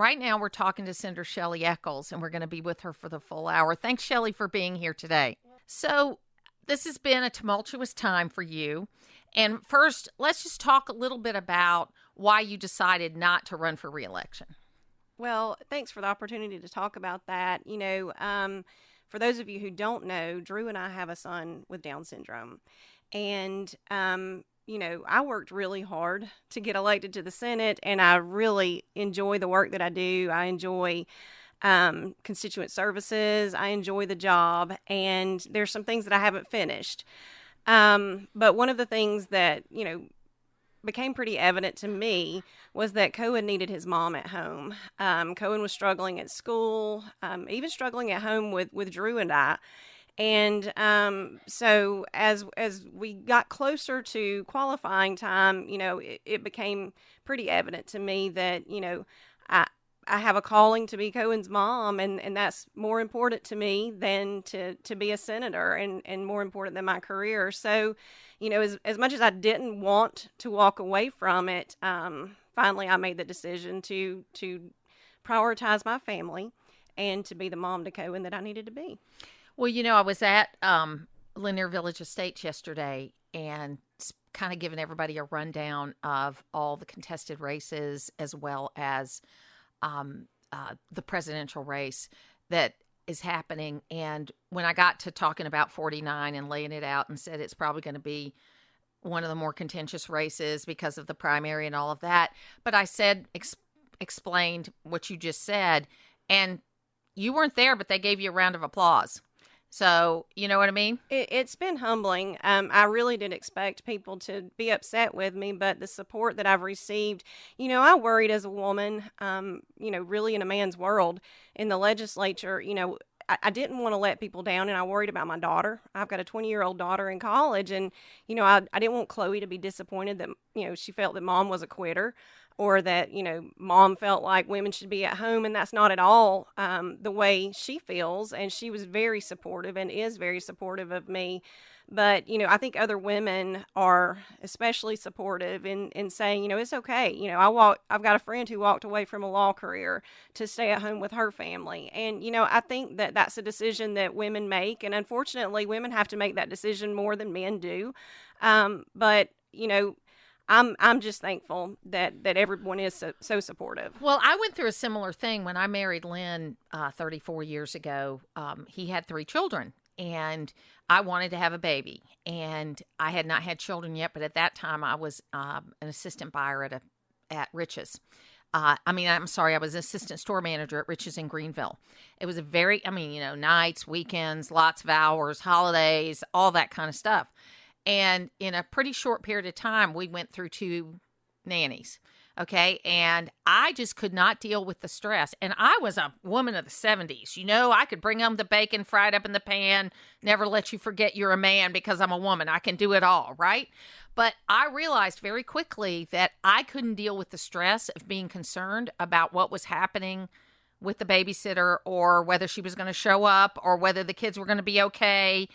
right now we're talking to Senator Shelly Echols, and we're going to be with her for the full hour. Thanks, Shelly, for being here today. So this has been a tumultuous time for you. And first, let's just talk a little bit about why you decided not to run for re-election. Well, thanks for the opportunity to talk about that. For those of you who don't know, Drew and I have a son with Down syndrome. And, I worked really hard to get elected to the Senate, and I really enjoy the work that I do. I enjoy constituent services. I enjoy the job, and there's some things that I haven't finished. But one of the things that, became pretty evident to me was that Cohen needed his mom at home. Cohen was struggling at school, even struggling at home with Drew and I. And so as we got closer to qualifying time, it became pretty evident to me that, I have a calling to be Cohen's mom, and that's more important to me than to be a senator and more important than my career. So, as much as I didn't want to walk away from it, finally I made the decision to prioritize my family and to be the mom to Cohen that I needed to be. Well, I was at Lanier Village Estates yesterday and kind of giving everybody a rundown of all the contested races as well as the presidential race that is happening. And when I got to talking about 49 and laying it out and said it's probably going to be one of the more contentious races because of the primary and all of that, but I said, explained what you just said, and you weren't there, but they gave you a round of applause. So, you know what I mean? It's been humbling. I really did expect people to be upset with me, but the support that I've received, I worried as a woman, really in a man's world in the legislature, I didn't want to let people down, and I worried about my daughter. I've got a 20-year-old daughter in college, and, I didn't want Chloe to be disappointed that, she felt that mom was a quitter, or that, mom felt like women should be at home, and that's not at all the way she feels. And she was very supportive and is very supportive of me. But, I think other women are especially supportive in saying, it's okay. I've got a friend who walked away from a law career to stay at home with her family. And, I think that that's a decision that women make. And unfortunately, women have to make that decision more than men do. But, I'm just thankful that everyone is so supportive. Well, I went through a similar thing when I married Lynn 34 years ago. He had 3 children, and I wanted to have a baby. And I had not had children yet, but at that time I was an assistant buyer at Rich's. I was assistant store manager at Rich's in Greenville. It was nights, weekends, lots of hours, holidays, all that kind of stuff. And in a pretty short period of time, we went through 2 nannies. Okay. And I just could not deal with the stress. And I was a woman of the 70s. I could bring home the bacon fried up in the pan, never let you forget you're a man because I'm a woman. I can do it all. Right. But I realized very quickly that I couldn't deal with the stress of being concerned about what was happening with the babysitter, or whether she was going to show up, or whether the kids were going to be okay.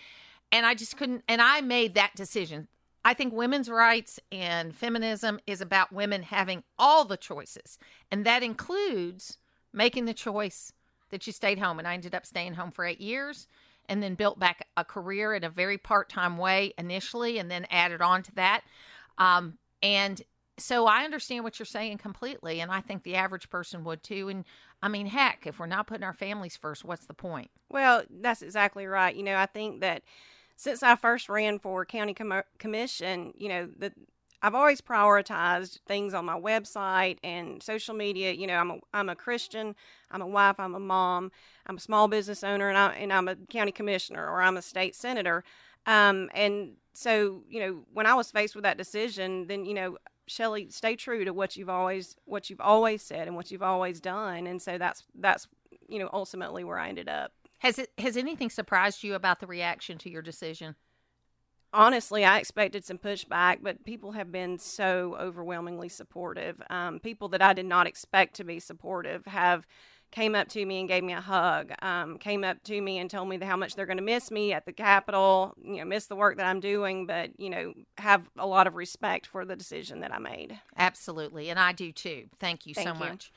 And I just couldn't, and I made that decision. I think women's rights and feminism is about women having all the choices. And that includes making the choice that you stayed home. And I ended up staying home for 8 years, and then built back a career in a very part-time way initially, and then added on to that. And so I understand what you're saying completely. And I think the average person would too. And heck, if we're not putting our families first, what's the point? Well, that's exactly right. I think that since I first ran for county commission, I've always prioritized things on my website and social media. I'm a Christian, I'm a wife, I'm a mom, I'm a small business owner, and I'm a county commissioner, or I'm a state senator. And so, when I was faced with that decision, then, Shelly, stay true to what you've always said and what you've always done. And so that's ultimately where I ended up. Has anything surprised you about the reaction to your decision? Honestly, I expected some pushback, but people have been so overwhelmingly supportive. People that I did not expect to be supportive came up to me and gave me a hug, came up to me and told me how much they're going to miss me at the Capitol, miss the work that I'm doing, but, have a lot of respect for the decision that I made. Absolutely. And I do too. Thank you so much.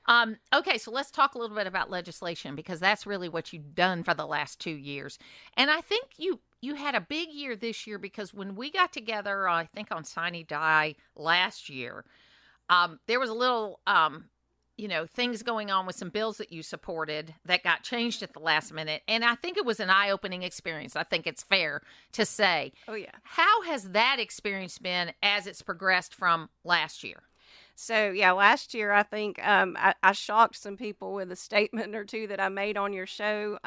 Okay, so let's talk a little bit about legislation because that's really what you've done for the last 2 years. And I think you had a big year this year because when we got together, I think on Sine Die last year, there was a little, things going on with some bills that you supported that got changed at the last minute. And I think it was an eye-opening experience. I think it's fair to say. Oh, yeah. How has that experience been as it's progressed from last year? So, yeah, last year I think I shocked some people with a statement or two that I made on your show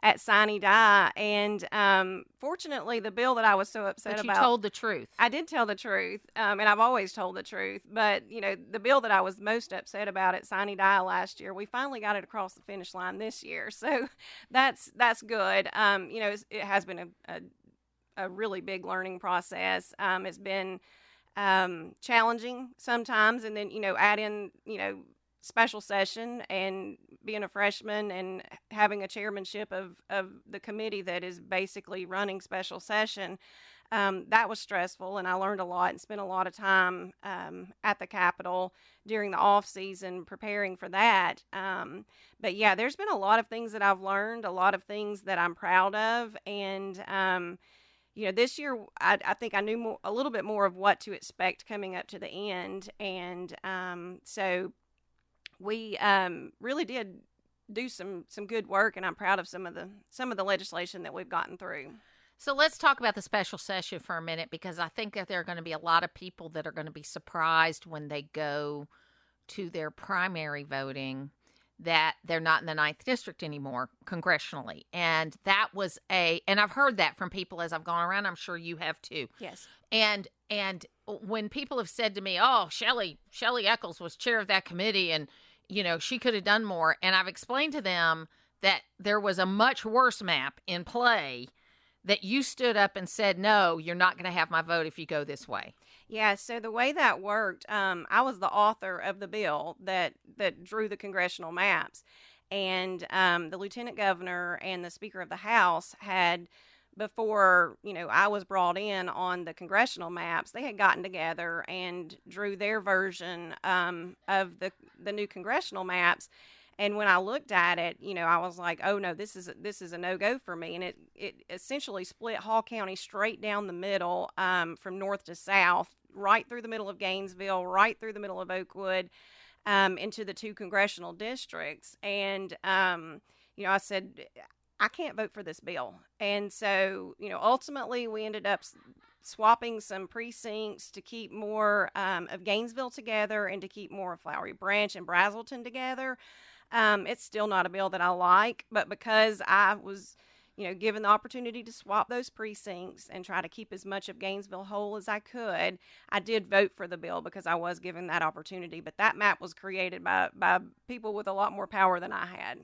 at Sine Die. And fortunately, the bill that I was so upset But you about. told the truth. I did tell the truth, and I've always told the truth. But, the bill that I was most upset about at Sine Die last year, we finally got it across the finish line this year. So that's good. It has been a really big learning process. It's been challenging sometimes, and then add in special session and being a freshman and having a chairmanship of the committee that is basically running special session. That was stressful, and I learned a lot and spent a lot of time at the Capitol during the off season preparing for that. But yeah, there's been a lot of things that I've learned, a lot of things that I'm proud of, and this year I think I knew a little bit more of what to expect coming up to the end, and so we really did do some good work, and I'm proud of some of the legislation that we've gotten through. So let's talk about the special session for a minute, because I think that there are going to be a lot of people that are going to be surprised when they go to their primary voting that they're not in the 9th district anymore congressionally. And that was and I've heard that from people as I've gone around. I'm sure you have too. Yes. And when people have said to me, oh, Shelly Echols was chair of that committee and, she could have done more. And I've explained to them that there was a much worse map in play, that you stood up and said, no, you're not going to have my vote if you go this way. Yeah, so the way that worked, I was the author of the bill that drew the congressional maps. And the lieutenant governor and the Speaker of the House had, before I was brought in on the congressional maps, they had gotten together and drew their version of the new congressional maps. And when I looked at it, I was like, oh no, this is a no-go for me. And it essentially split Hall County straight down the middle, from north to south, right through the middle of Gainesville, right through the middle of Oakwood, into the 2 congressional districts. And, I said, I can't vote for this bill. And so, ultimately we ended up swapping some precincts to keep more of Gainesville together and to keep more of Flowery Branch and Brazelton together. It's still not a bill that I like, but because I was, given the opportunity to swap those precincts and try to keep as much of Gainesville whole as I could, I did vote for the bill because I was given that opportunity. But that map was created by people with a lot more power than I had.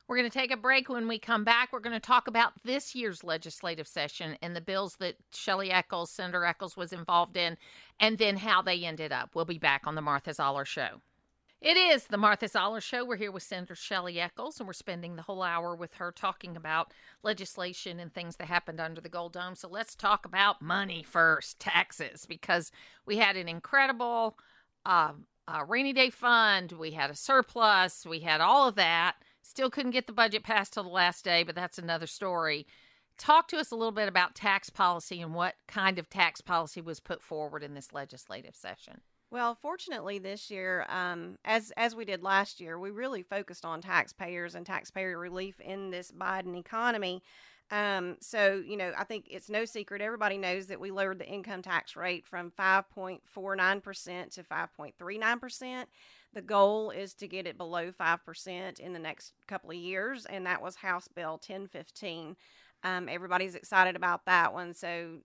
We're going to take a break. When we come back, we're going to talk about this year's legislative session and the bills that Senator Echols was involved in, and then how they ended up. We'll be back on the Martha Zoller Show. It is the Martha Zoller Show. We're here with Senator Shelly Echols, and we're spending the whole hour with her talking about legislation and things that happened under the Gold Dome. So let's talk about money first, taxes, because we had an incredible rainy day fund. We had a surplus. We had all of that. Still couldn't get the budget passed till the last day, but that's another story. Talk to us a little bit about tax policy and what kind of tax policy was put forward in this legislative session. Well, fortunately this year, as we did last year, we really focused on taxpayers and taxpayer relief in this Biden economy. So, I think it's no secret. Everybody knows that we lowered the income tax rate from 5.49% to 5.39%. The goal is to get it below 5% in the next couple of years, and that was House Bill 1015. Everybody's excited about that one. So,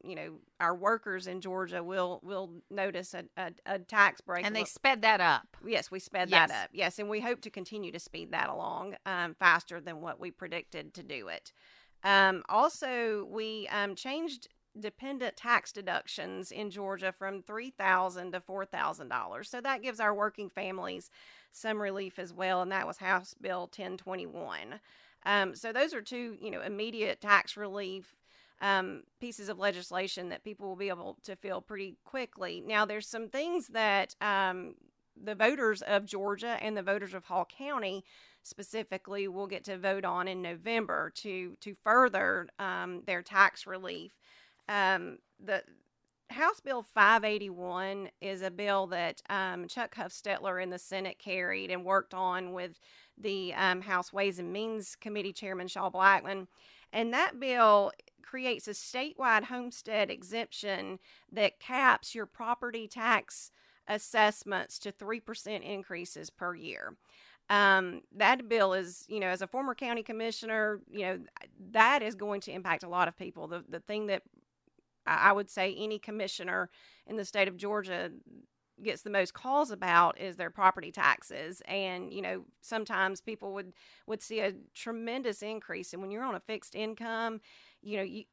our workers in Georgia will notice a tax break. And they sped that up. Yes, we sped that up. Yes, and we hope to continue to speed that along faster than what we predicted to do it. Also, we changed dependent tax deductions in Georgia from $3,000 to $4,000. So that gives our working families some relief as well, and that was House Bill 1021. So those are two, immediate tax relief pieces of legislation that people will be able to feel pretty quickly. Now, there's some things that the voters of Georgia and the voters of Hall County specifically will get to vote on in November to further their tax relief. The House Bill 581 is a bill that Chuck Huffstetler in the Senate carried and worked on with the House Ways and Means Committee Chairman Shaw Blackman. And that bill creates a statewide homestead exemption that caps your property tax assessments to 3% increases per year. That bill is, as a former county commissioner, that is going to impact a lot of people. The thing that I would say any commissioner in the state of Georgia gets the most calls about is their property taxes. And, sometimes people would see a tremendous increase. And when you're on a fixed income, you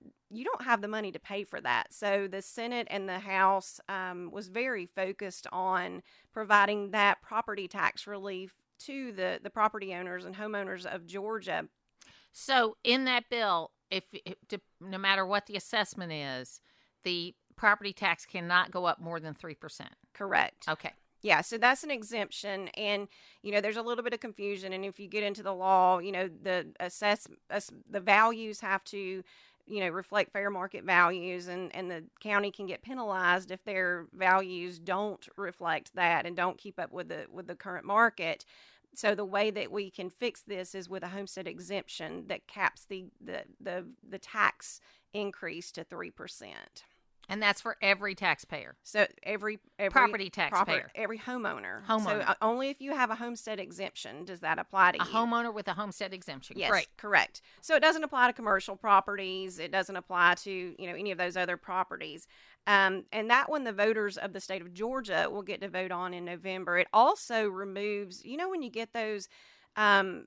don't have the money to pay for that. So the Senate and the House was very focused on providing that property tax relief to the property owners and homeowners of Georgia. So in that bill, no matter what the assessment is, the property tax cannot go up more than 3%. Correct. Okay. Yeah, so that's an exemption, and there's a little bit of confusion. And if you get into the law, the values have to reflect fair market values, and the county can get penalized if their values don't reflect that and don't keep up with the current market. So the way that we can fix this is with a homestead exemption that caps the tax increase to 3%. And that's for every taxpayer. So every property taxpayer. Every homeowner. Homeowner. So only if you have a homestead exemption does that apply to you. A homeowner with a homestead exemption. Yes, Great. correct. So it doesn't apply to commercial properties. It doesn't apply to, any of those other properties. And that one, the voters of the state of Georgia will get to vote on in November. It also removes, when you get those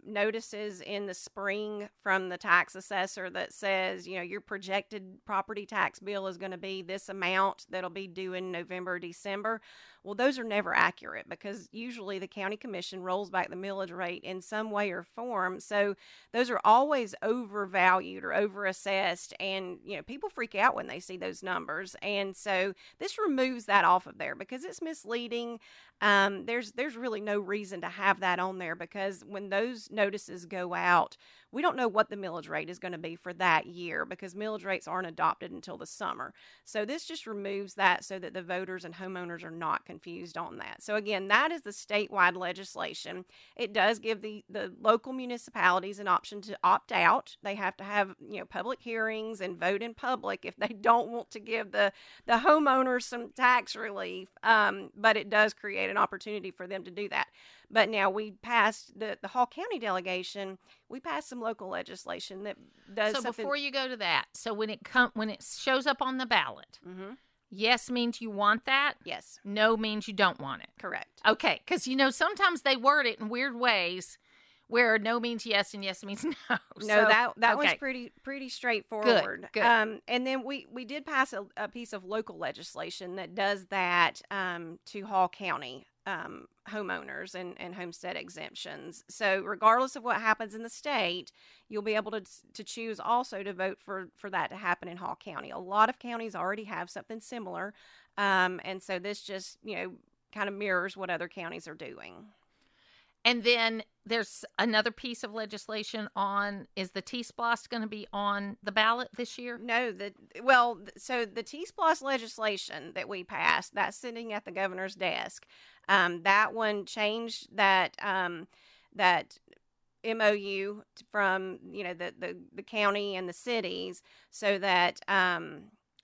notices in the spring from the tax assessor that says, your projected property tax bill is going to be this amount that'll be due in November or December. Well, those are never accurate because usually the county commission rolls back the millage rate in some way or form. So those are always overvalued or overassessed. And, people freak out when they see those numbers. And so this removes that off of there because it's misleading. There's really no reason to have that on there because when those notices go out, we don't know what the millage rate is going to be for that year because millage rates aren't adopted until the summer. So this just removes that so that the voters and homeowners are not confused on that. So again, that is the statewide legislation. It does give the local municipalities an option to opt out. They have to have, public hearings and vote in public if they don't want to give the homeowners some tax relief. But it does create an opportunity for them to do that. But now we passed the Hall County delegation. We passed some local legislation that does. So something. Before you go to that, so when it shows up on the ballot, Mm-hmm. Yes means you want that. Yes. No means you don't want it. Correct. Okay, because sometimes they word it in weird ways, where no means yes and yes means no. No, So, that okay. was pretty straightforward. Good. And then we did pass a piece of local legislation that does that to Hall County homeowners and homestead exemptions. So regardless of what happens in the state, you'll be able to choose also to vote for that to happen in Hall County. A lot of counties already have something similar, and so this just kind of mirrors what other counties are doing. And then there's another piece of legislation is the T-SPLOST going to be on the ballot this year? No, so the T-SPLOST legislation that we passed, that's sitting at the governor's desk. That one changed that MOU from, the county and the cities so that,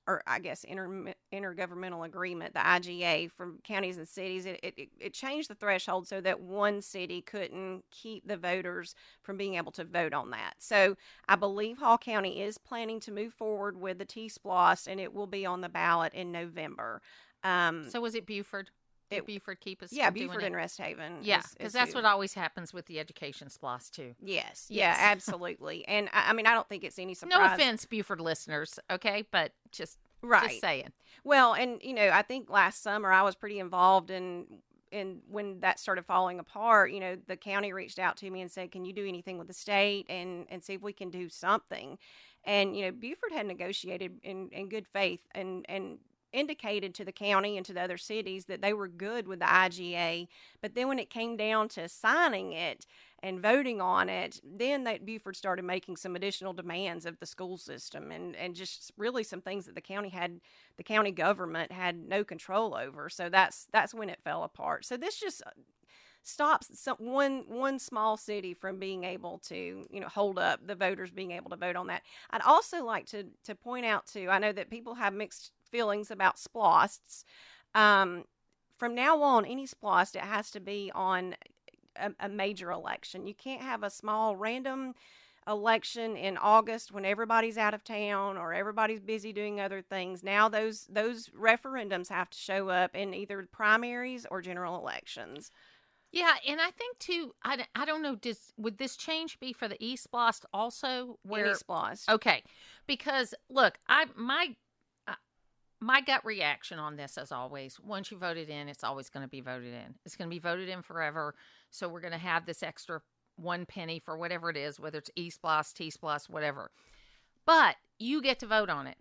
or I guess intergovernmental agreement, the IGA from counties and cities, it changed the threshold so that one city couldn't keep the voters from being able to vote on that. So I believe Hall County is planning to move forward with the T-SPLOST, and it will be on the ballot in November. So was it Buford? Did Buford keep us? Yeah, from doing Buford it? and Rest Haven. Yeah, because that's what always happens with the education SPLOST too. Yes. Yeah, absolutely. And I don't think it's any surprise. No offense, Buford listeners, okay, but just saying. Well, and I think last summer I was pretty involved in when that started falling apart. The county reached out to me and said, "Can you do anything with the state and see if we can do something?" And Buford had negotiated in good faith and indicated to the county and to the other cities that they were good with the IGA. But then when it came down to signing it and voting on it, then that Buford started making some additional demands of the school system, and just really some things that the county government had no control over. So that's when it fell apart. So this just stops one small city from being able to, hold up the voters being able to vote on that. I'd also like to point out too, I know that people have mixed feelings about SPLOSTs. From now on, any SPLOST, it has to be on a major election. You can't have a small random election in August when everybody's out of town or everybody's busy doing other things. Now those referendums have to show up in either primaries or general elections. Yeah, and I think too, I don't know, would this change be for the eSPLOST also? Any SPLOST. Okay, because look, my gut reaction on this, as always, once you vote it in, it's always going to be voted in. It's going to be voted in forever. So we're going to have this extra 1 penny for whatever it is, whether it's eSPLOST, T-SPLOST, whatever. But you get to vote on it.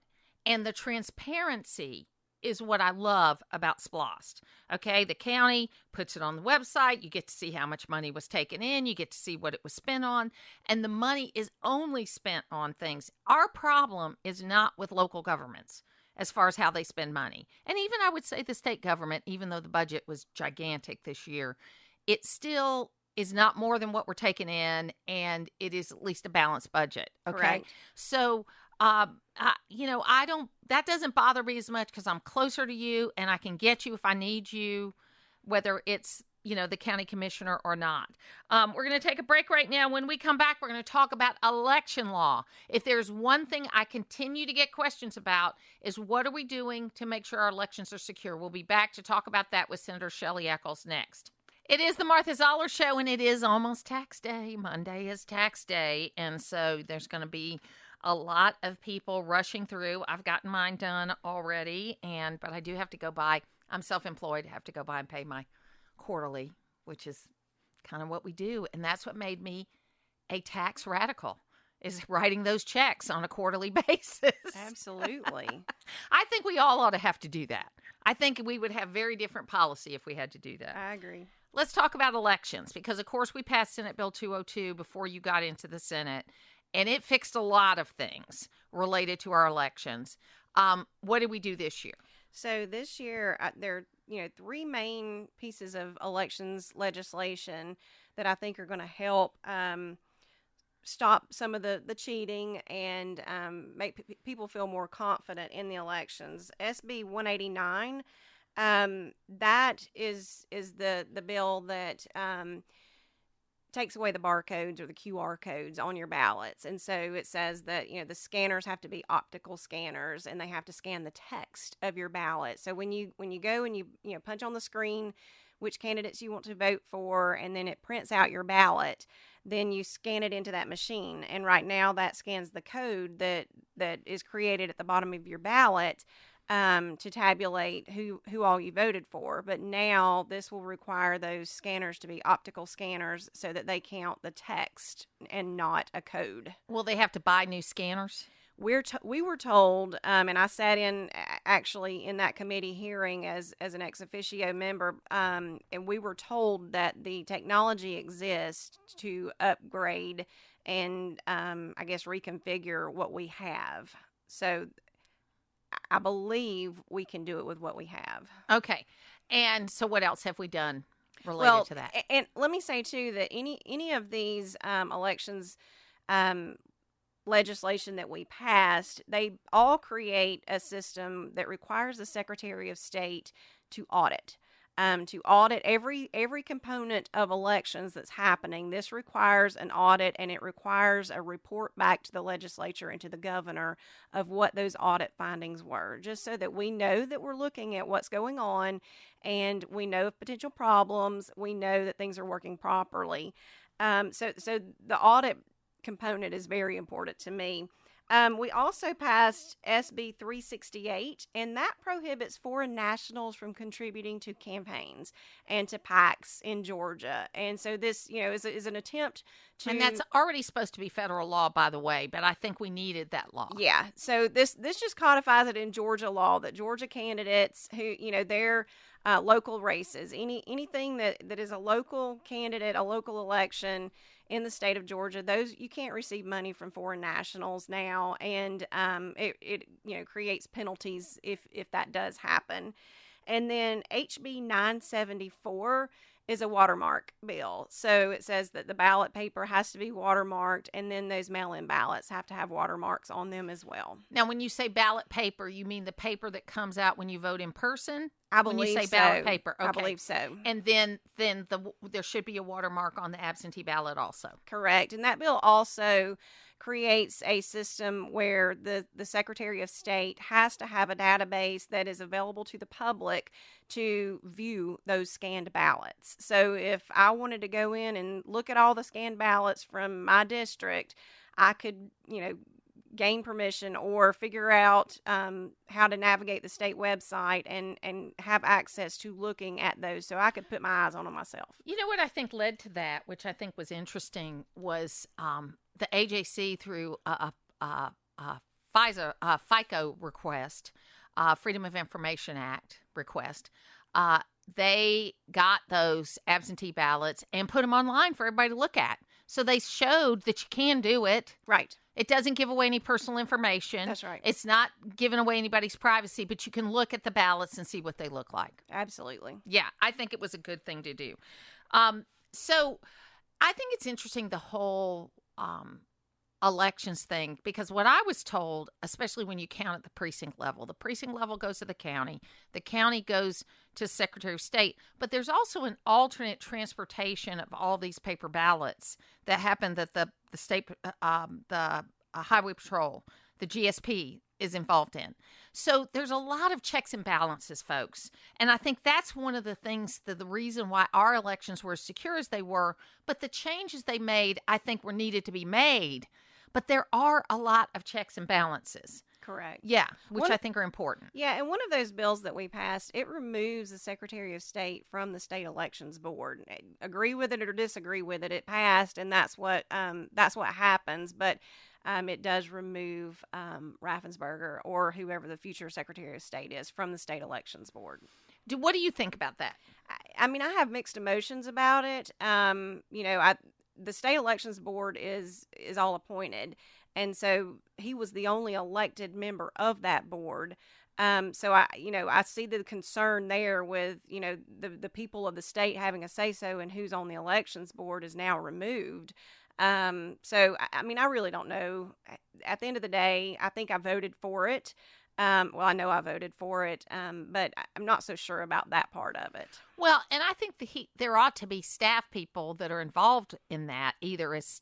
And the transparency is what I love about SPLOST. Okay, the county puts it on the website. You get to see how much money was taken in. You get to see what it was spent on. And the money is only spent on things. Our problem is not with local governments as far as how they spend money. And even I would say the state government, even though the budget was gigantic this year, it still is not more than what we're taking in, and it is at least a balanced budget. Okay. Correct. So, that doesn't bother me as much because I'm closer to you and I can get you if I need you, whether it's, the county commissioner or not. We're going to take a break right now. When we come back, we're going to talk about election law. If there's one thing I continue to get questions about is what are we doing to make sure our elections are secure? We'll be back to talk about that with Senator Shelly Echols next. It is the Martha Zoller Show, and it is almost tax day. Monday is tax day, and so there's going to be a lot of people rushing through. I've gotten mine done already, but I do have to go by. I'm self-employed. I have to go by and pay my quarterly, which is kind of what we do. And that's what made me a tax radical, is writing those checks on a quarterly basis. Absolutely. I think we all ought to have to do that. I think we would have very different policy if we had to do that. I agree. Let's talk about elections because, of course, we passed Senate Bill 202 before you got into the Senate, and it fixed a lot of things related to our elections. What did we do this year? So this year, there are 3 main pieces of elections legislation that I think are going to help stop some of the cheating and make people feel more confident in the elections. SB 189, that is the bill that takes away the barcodes or the QR codes on your ballots. And so it says that, the scanners have to be optical scanners and they have to scan the text of your ballot. So when you go and you punch on the screen which candidates you want to vote for, and then it prints out your ballot, then you scan it into that machine. And right now that scans the code that is created at the bottom of your ballot to tabulate who all you voted for. But now this will require those scanners to be optical scanners so that they count the text and not a code. Will they have to buy new scanners? We were told, and I sat in actually in that committee hearing as an ex officio member, and we were told that the technology exists to upgrade and I guess reconfigure what we have. So I believe we can do it with what we have. Okay. And so what else have we done related to that? And let me say, too, that any of these elections legislation that we passed, they all create a system that requires the Secretary of State to audit. To audit every component of elections that's happening. This requires an audit, and it requires a report back to the legislature and to the governor of what those audit findings were, just so that we know that we're looking at what's going on, and we know of potential problems. We know that things are working properly. So the audit component is very important to me. We also passed SB 368, and that prohibits foreign nationals from contributing to campaigns and to PACs in Georgia. And so this, is an attempt to. And that's already supposed to be federal law, by the way, but I think we needed that law. Yeah. So this just codifies it in Georgia law that Georgia candidates who, their local races, anything that is a local candidate, a local election in the state of Georgia, those you can't receive money from foreign nationals now, and it creates penalties if that does happen. And then HB 974 is a watermark bill. So it says that the ballot paper has to be watermarked, and then those mail-in ballots have to have watermarks on them as well. Now, when you say ballot paper, you mean the paper that comes out when you vote in person? I believe when you say so. ballot paper, okay. I believe so. And then there should be a watermark on the absentee ballot also. Correct. And that bill also creates a system where the Secretary of State has to have a database that is available to the public to view those scanned ballots. So if I wanted to go in and look at all the scanned ballots from my district, I could, gain permission or figure out how to navigate the state website and have access to looking at those so I could put my eyes on them myself. You know what I think led to that, which I think was interesting, was the AJC through a FICO request, Freedom of Information Act request. They got those absentee ballots and put them online for everybody to look at. So they showed that you can do it. Right. It doesn't give away any personal information. That's right. It's not giving away anybody's privacy, but you can look at the ballots and see what they look like. Absolutely. Yeah, I think it was a good thing to do. So I think it's interesting, the whole elections thing, because what I was told, especially when you count at the precinct level goes to the county goes to Secretary of State, but there's also an alternate transportation of all these paper ballots that happen that the state, the Highway Patrol, the GSP is involved in. So there's a lot of checks and balances, folks. And I think that's one of the things, the reason why our elections were as secure as they were, but the changes they made, I think, were needed to be made. But there are a lot of checks and balances. Correct. Yeah, which I think are important. Yeah, and one of those bills that we passed, it removes the Secretary of State from the state elections board. Agree with it or disagree with it, it passed, and that's what happens. But it does remove Raffensperger or whoever the future Secretary of State is from the state elections board. What do you think about that? I mean, I have mixed emotions about it. The state elections board is all appointed, and so he was the only elected member of that board. So I see the concern there with, the people of the state having a say-so in who's on the elections board is now removed. So, I mean, I really don't know. At the end of the day, I think I voted for it. Well, I know I voted for it, but I'm not so sure about that part of it. Well, and I think there ought to be staff people that are involved in that, either as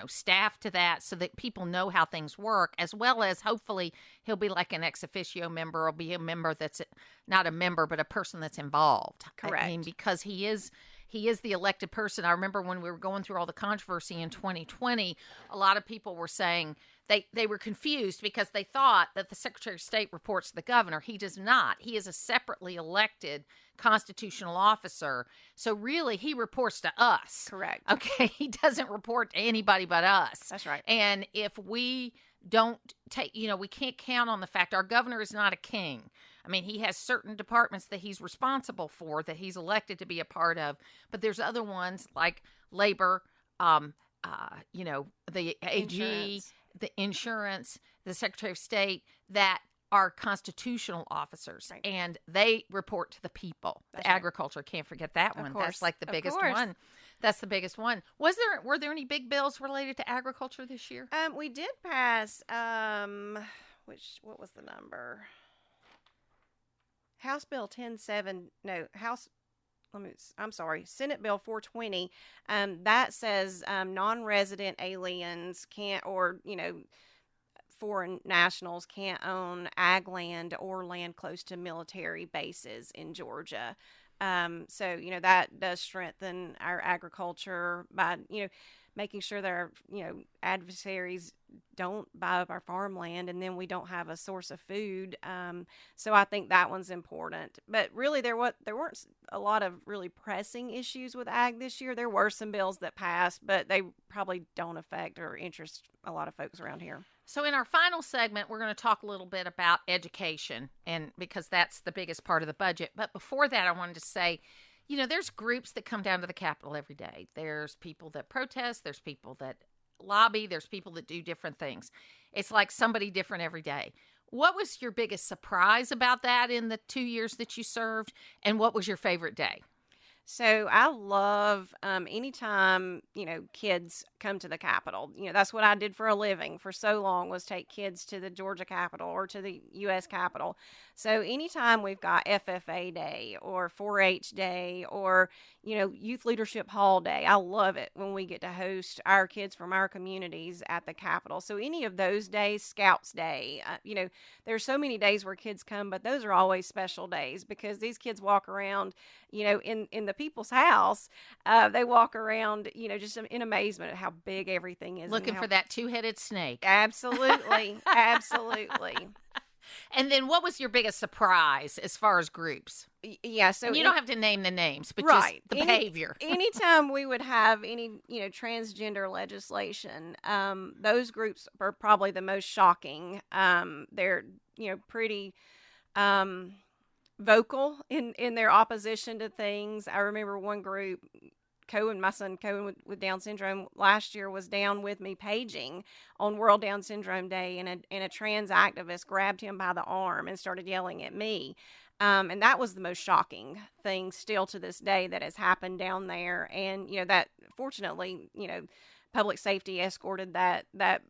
staff to that, so that people know how things work, as well as hopefully he'll be like an ex officio member, or be a member that's not a member, but a person that's involved. Correct. I mean, because he is the elected person. I remember when we were going through all the controversy in 2020, a lot of people were saying they were confused because they thought that the Secretary of State reports to the governor. He does not. He is a separately elected constitutional officer. So really, he reports to us. Correct. Okay. He doesn't report to anybody but us. That's right. And if we don't take, we can't count on the fact our governor is not a king. I mean, he has certain departments that he's responsible for, that he's elected to be a part of, but there's other ones like labor, the AG, the insurance, the Secretary of State, that are constitutional ofers, right. And they report to the people. That's the right. Agriculture, can't forget that one. Of course. That's like the biggest one. That's the biggest one. Were there any big bills related to agriculture this year? We did pass, what was the number? House Bill 10-7, Senate Bill 420. That says non-resident aliens can't, or, foreign nationals can't own ag land or land close to military bases in Georgia. So, that does strengthen our agriculture by, making sure that our, adversaries don't buy up our farmland, and then we don't have a source of food. So I think that one's important. But really, there weren't a lot of really pressing issues with ag this year. There were some bills that passed, but they probably don't affect or interest a lot of folks around here. So in our final segment, we're going to talk a little bit about education, and because that's the biggest part of the budget. But before that, I wanted to say, there's groups that come down to the Capitol every day. There's people that protest. There's people that lobby. There's people that do different things. It's like somebody different every day. What was your biggest surprise about that in the 2 years that you served? And what was your favorite day? So I love anytime, kids come to the Capitol. That's what I did for a living for so long, was take kids to the Georgia Capitol or to the U.S. Capitol. So anytime we've got FFA Day or 4-H Day or, Youth Leadership Hall Day, I love it when we get to host our kids from our communities at the Capitol. So any of those days, Scouts Day, there's so many days where kids come, but those are always special days because these kids walk around, in the people's house. They walk around, just in amazement at how big everything is. Looking for that two-headed snake. Absolutely. Absolutely. And then what was your biggest surprise as far as groups? Yeah, so and you don't have to name the names, but right. just the behavior. Anytime we would have any, transgender legislation, those groups are probably the most shocking. They're, pretty vocal in their opposition to things. I remember one group, my son Cohen with Down syndrome last year was down with me paging on World Down Syndrome Day, and a trans activist grabbed him by the arm and started yelling at me. And that was the most shocking thing still to this day that has happened down there. And, that fortunately, public safety escorted that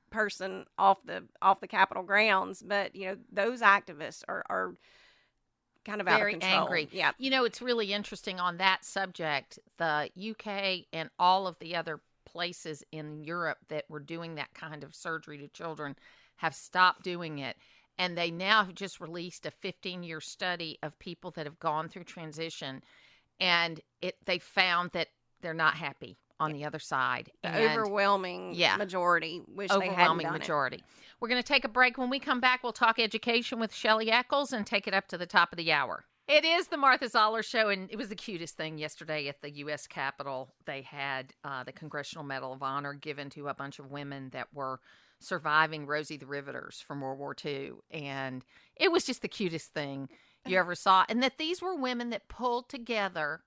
person off the Capitol grounds. But, those activists are kind of very out of control. Angry. Yeah. It's really interesting on that subject. The UK and all of the other places in Europe that were doing that kind of surgery to children have stopped doing it. And they now have just released a 15-year study of people that have gone through transition. And they found that they're not happy on the other side. The overwhelming majority wish they hadn't done overwhelming majority. We're going to take a break. When we come back, we'll talk education with Shelly Echols and take it up to the top of the hour. It is the Martha Zoller Show, and it was the cutest thing yesterday at the U.S. Capitol. They had the Congressional Medal of Honor given to a bunch of women that were surviving Rosie the Riveters from World War II, and it was just the cutest thing you ever saw. And that these were women that pulled together.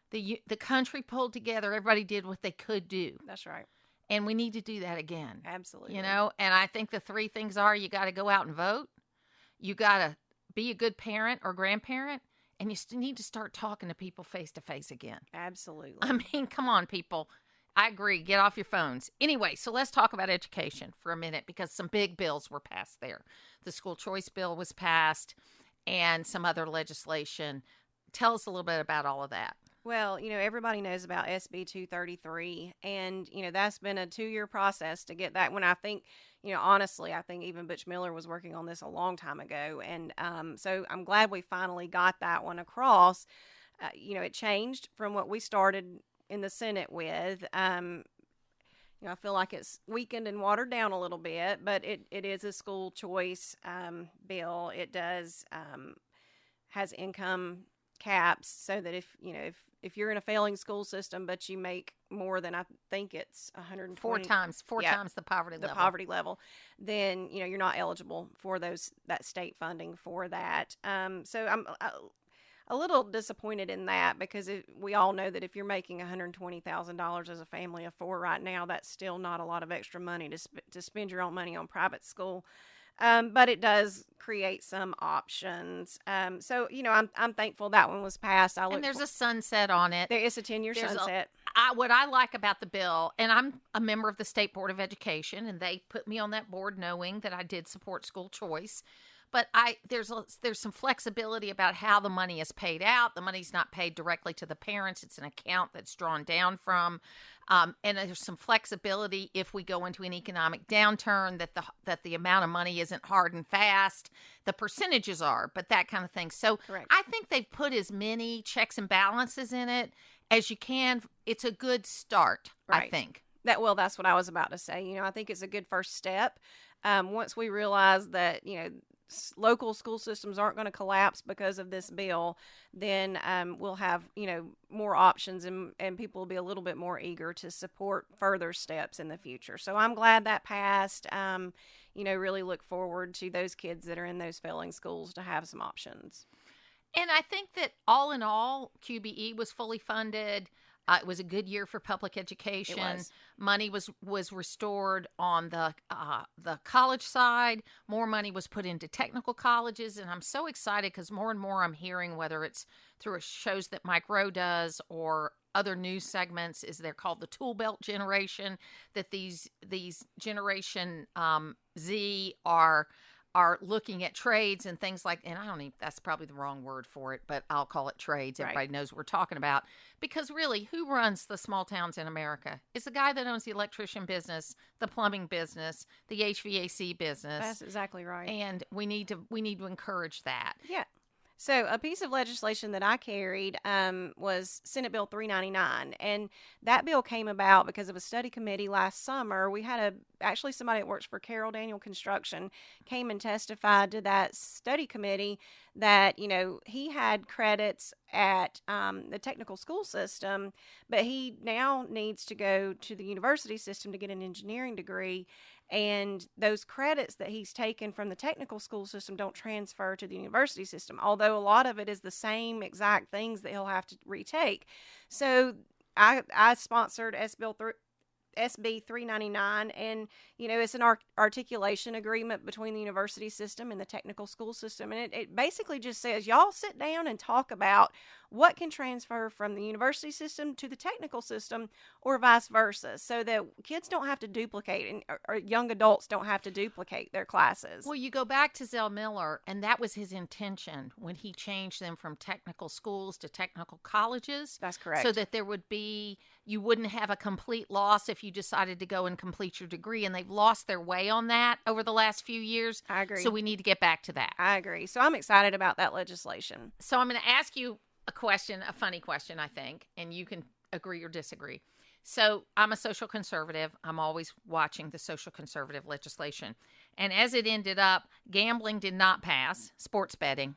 The country pulled together. Everybody did what they could do. That's right. And we need to do that again. Absolutely. And I think the three things are: you got to go out and vote, you got to be a good parent or grandparent, and you still need to start talking to people face to face again. Absolutely. I mean, come on, people. I agree. Get off your phones. Anyway, so let's talk about education for a minute, because some big bills were passed there. The school choice bill was passed and some other legislation. Tell us a little bit about all of that. Well, everybody knows about SB 233, and, that's been a 2-year process to get that. When I think, honestly, I think even Butch Miller was working on this a long time ago. And so I'm glad we finally got that one across. It changed from what we started in the Senate with. I feel like it's weakened and watered down a little bit, but it is a school choice bill. It does has income caps, so that if you're in a failing school system but you make more than, I think it's 120 four times the poverty level, then you're not eligible for that state funding for that. So I'm a little disappointed in that, because we all know that if you're making $120,000 as a family of 4 right now, that's still not a lot of extra money to spend your own money on private school. But it does create some options. So, I'm thankful that one was passed. And there's a sunset on it. There is a 10-year sunset. What I like about the bill, and I'm a member of the State Board of Education, and they put me on that board knowing that I did support school choice. But there's some flexibility about how the money is paid out. The money's not paid directly to the parents. It's an account that's drawn down from. And there's some flexibility if we go into an economic downturn, that the amount of money isn't hard and fast. The percentages are, but that kind of thing. So correct. I think they've put as many checks and balances in it as you can. It's a good start, I Right. think. That's what I was about to say. I think it's a good first step. Once we realize that, local school systems aren't going to collapse because of this bill, then we'll have, more options, and people will be a little bit more eager to support further steps in the future. So I'm glad that passed. Really look forward to those kids that are in those failing schools to have some options. And I think that all in all, QBE was fully funded. It was a good year for public education. It was. Money was restored on the college side. More money was put into technical colleges, and I'm so excited because more and more I'm hearing, whether it's through shows that Mike Rowe does or other news segments, is they're called the Tool Belt generation. That these Generation Z are looking at trades and things like, and I don't even, that's probably the wrong word for it, but I'll call it trades. Right. Everybody knows what we're talking about. Because really, who runs the small towns in America? It's the guy that owns the electrician business, the plumbing business, the HVAC business. That's exactly right. And we need to encourage that. Yeah. So a piece of legislation that I carried was Senate Bill 399, and that bill came about because of a study committee last summer. We had actually somebody that works for Carroll Daniel Construction came and testified to that study committee that, he had credits at the technical school system, but he now needs to go to the university system to get an engineering degree. And those credits that he's taken from the technical school system don't transfer to the university system, although a lot of it is the same exact things that he'll have to retake. So I sponsored SB 399, and it's an articulation agreement between the university system and the technical school system, and it basically just says, y'all sit down and talk about what can transfer from the university system to the technical system or vice versa, so that kids don't have to duplicate, and or young adults don't have to duplicate their classes. Well, you go back to Zell Miller, and that was his intention when he changed them from technical schools to technical colleges. That's correct. So that you wouldn't have a complete loss if you decided to go and complete your degree, and they've lost their way on that over the last few years. I agree. So we need to get back to that. I agree. So I'm excited about that legislation. So I'm going to ask you a funny question, I think, and you can agree or disagree. So I'm a social conservative. I'm always watching the social conservative legislation. And as it ended up, gambling did not pass. Sports betting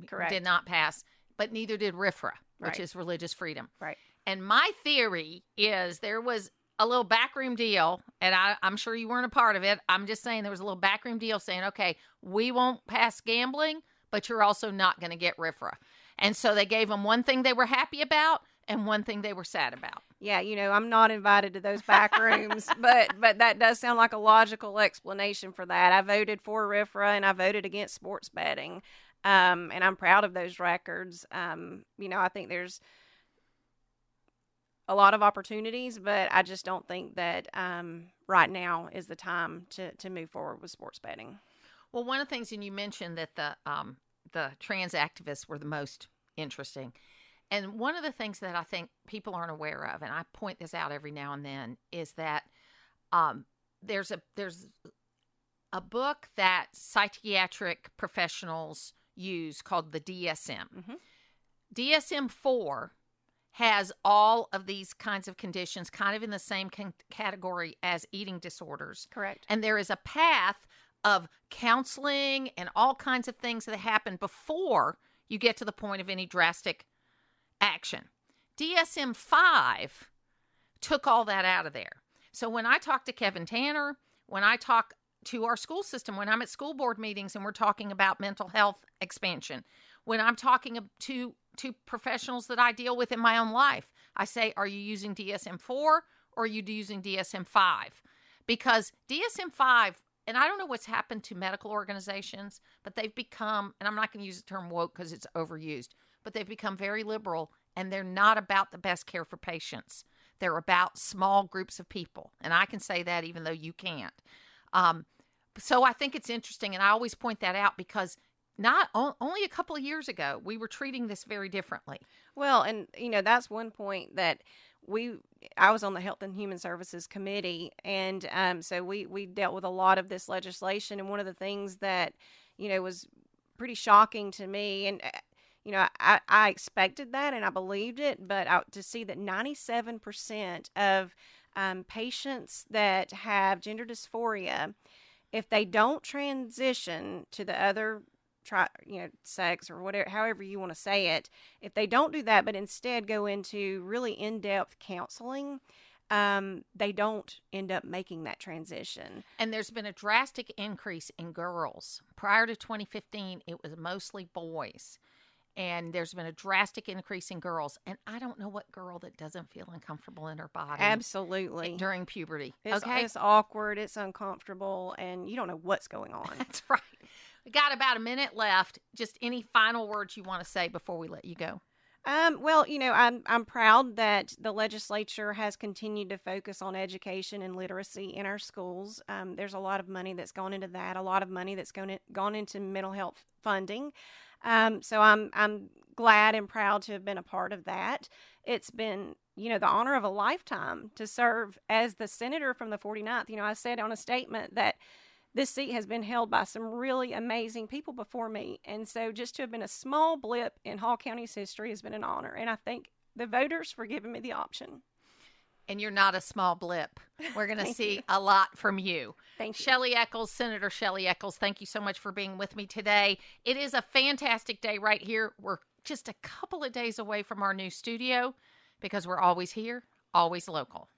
Correct. did not pass, but neither did RFRA, which Right. is religious freedom. Right. And my theory is there was a little backroom deal, and I'm sure you weren't a part of it. I'm just saying there was a little backroom deal saying, okay, we won't pass gambling, but you're also not going to get RFRA. And so they gave them one thing they were happy about and one thing they were sad about. Yeah, I'm not invited to those back rooms, but that does sound like a logical explanation for that. I voted for RFRA and I voted against sports betting, and I'm proud of those records. I think there's a lot of opportunities, but I just don't think that right now is the time to move forward with sports betting. Well, one of the things, and you mentioned that the trans activists were the most interesting. And one of the things that I think people aren't aware of, and I point this out every now and then, is that there's a book that psychiatric professionals use called the DSM. Mm-hmm. DSM-4 has all of these kinds of conditions kind of in the same category as eating disorders. Correct. And there is a path of counseling and all kinds of things that happen before you get to the point of any drastic action. DSM-5 took all that out of there. So when I talk to Kevin Tanner, when I talk to our school system, when I'm at school board meetings and we're talking about mental health expansion, when I'm talking to professionals that I deal with in my own life, I say, are you using DSM-4 or are you using DSM-5? Because DSM-5, and I don't know what's happened to medical organizations, but they've become, and I'm not going to use the term woke because it's overused, but they've become very liberal, and they're not about the best care for patients. They're about small groups of people. And I can say that even though you can't. So I think it's interesting, and I always point that out because only a couple of years ago, we were treating this very differently. Well, and that's one point that I was on the Health and Human Services Committee, and so we dealt with a lot of this legislation, and one of the things that was pretty shocking to me, and I expected that and I believed it, but to see that 97% of patients that have gender dysphoria, if they don't transition to the other sex or whatever, however you want to say it, if they don't do that, but instead go into really in-depth counseling, they don't end up making that transition. And there's been a drastic increase in girls. Prior to 2015, it was mostly boys. And there's been a drastic increase in girls. And I don't know what girl that doesn't feel uncomfortable in her body. Absolutely. During puberty. It's awkward, it's uncomfortable, and you don't know what's going on. That's right. We got about a minute left. Just any final words you want to say before we let you go? Well, I'm proud that the legislature has continued to focus on education and literacy in our schools. There's a lot of money that's gone into that, a lot of money that's gone into mental health funding. So I'm glad and proud to have been a part of that. It's been, the honor of a lifetime to serve as the senator from the 49th. I said on a statement that this seat has been held by some really amazing people before me. And so just to have been a small blip in Hall County's history has been an honor. And I thank the voters for giving me the option. And you're not a small blip. We're going to see a lot from you. Thank you. Shelly Echols, Senator Shelly Echols, thank you so much for being with me today. It is a fantastic day right here. We're just a couple of days away from our new studio because we're always here, always local.